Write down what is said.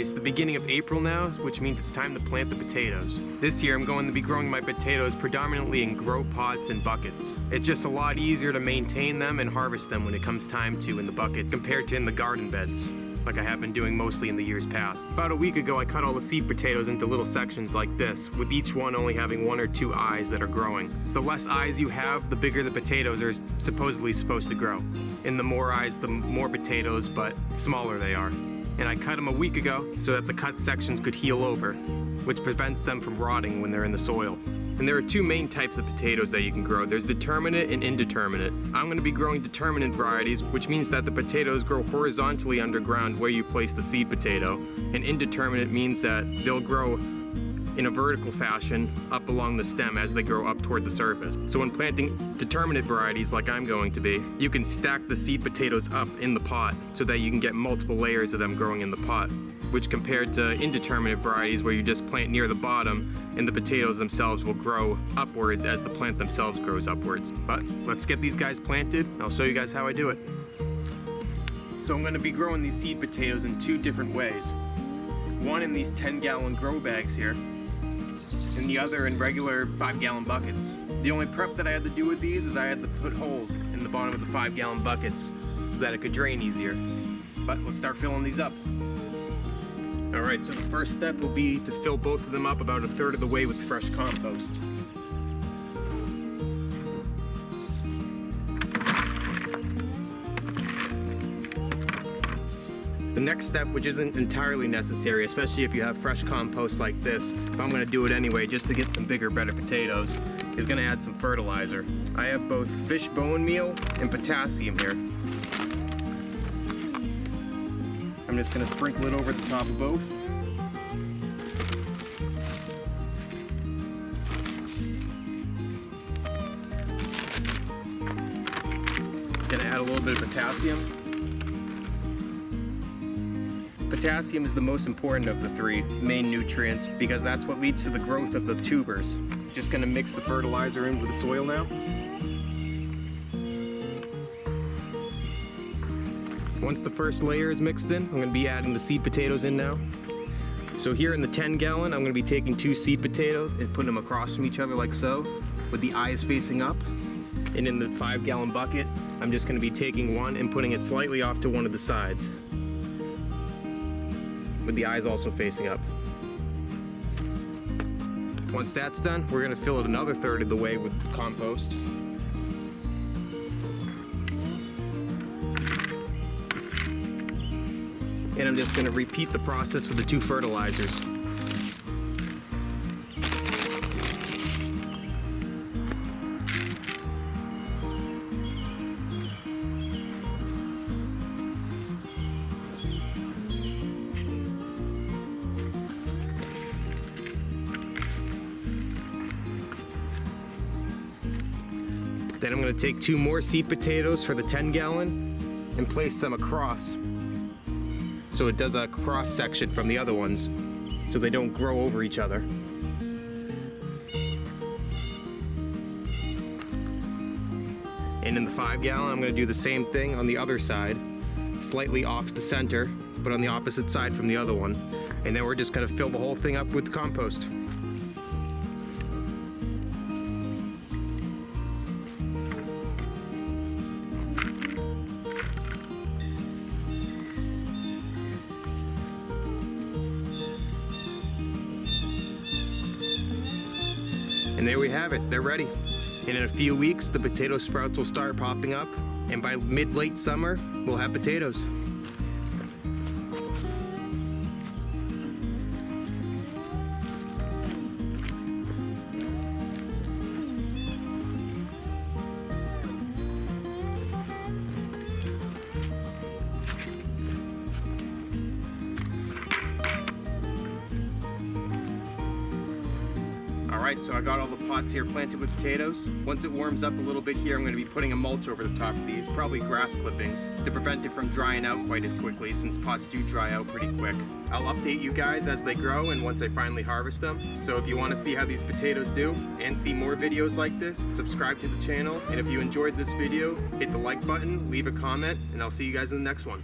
It's the beginning of April now, which means it's time to plant the potatoes. This year I'm going to be growing my potatoes predominantly in grow pots and buckets. It's just a lot easier to maintain them and harvest them when it comes time to in the buckets compared to in the garden beds, like I have been doing mostly in the years past. About a week ago I cut all the seed potatoes into little sections like this, with each one only having 1 or 2 eyes that are growing. The less eyes you have, the bigger the potatoes are supposedly supposed to grow. And the more eyes, the more potatoes, but smaller they are. And I cut them a week ago so that the cut sections could heal over, which prevents them from rotting when they're in the soil. And there are 2 main types of potatoes that you can grow. There's determinate and indeterminate. I'm going to be growing determinate varieties, which means that the potatoes grow horizontally underground where you place the seed potato. And indeterminate means that they'll grow in a vertical fashion up along the stem as they grow up toward the surface. So when planting determinate varieties like I'm going to be, you can stack the seed potatoes up in the pot so that you can get multiple layers of them growing in the pot, which compared to indeterminate varieties where you just plant near the bottom and the potatoes themselves will grow upwards as the plant themselves grows upwards. But let's get these guys planted. I'll show you guys how I do it. So I'm going to be growing these seed potatoes in 2 different ways. One in these 10-gallon grow bags here, and the other in regular 5-gallon buckets. The only prep that I had to do with these is I had to put holes in the bottom of the 5-gallon buckets so that it could drain easier. But let's start filling these up. Alright, so the first step will be to fill both of them up about 1/3 of the way with fresh compost. The next step, which isn't entirely necessary, especially if you have fresh compost like this, but I'm going to do it anyway just to get some bigger, better potatoes, is going to add some fertilizer. I have both fish bone meal and potassium here. I'm just going to sprinkle it over the top of both. Going to add a little bit of potassium. Potassium is the most important of the 3 main nutrients because that's what leads to the growth of the tubers. Just gonna mix the fertilizer in with the soil now. Once the first layer is mixed in, I'm gonna be adding the seed potatoes in now. So here in the 10-gallon, I'm gonna be taking 2 seed potatoes and putting them across from each other like so, with the eyes facing up. And in the 5-gallon bucket, I'm just gonna be taking one and putting it slightly off to one of the sides, with the eyes also facing up. Once that's done, we're gonna fill it another 1/3 of the way with compost. And I'm just gonna repeat the process with the 2 fertilizers. Then I'm going to take 2 more seed potatoes for the 10-gallon and place them across, so it does a cross section from the other ones so they don't grow over each other. And in the 5-gallon, I'm going to do the same thing on the other side, slightly off the center, but on the opposite side from the other one. And then we're just going to fill the whole thing up with compost. And there we have it, they're ready. And in a few weeks, the potato sprouts will start popping up, and by mid-late summer, we'll have potatoes. Alright, so I got all the pots here planted with potatoes. Once it warms up a little bit here, I'm going to be putting a mulch over the top of these, probably grass clippings, to prevent it from drying out quite as quickly since pots do dry out pretty quick. I'll update you guys as they grow and once I finally harvest them. So if you want to see how these potatoes do and see more videos like this, subscribe to the channel. And if you enjoyed this video, hit the like button, leave a comment, and I'll see you guys in the next one.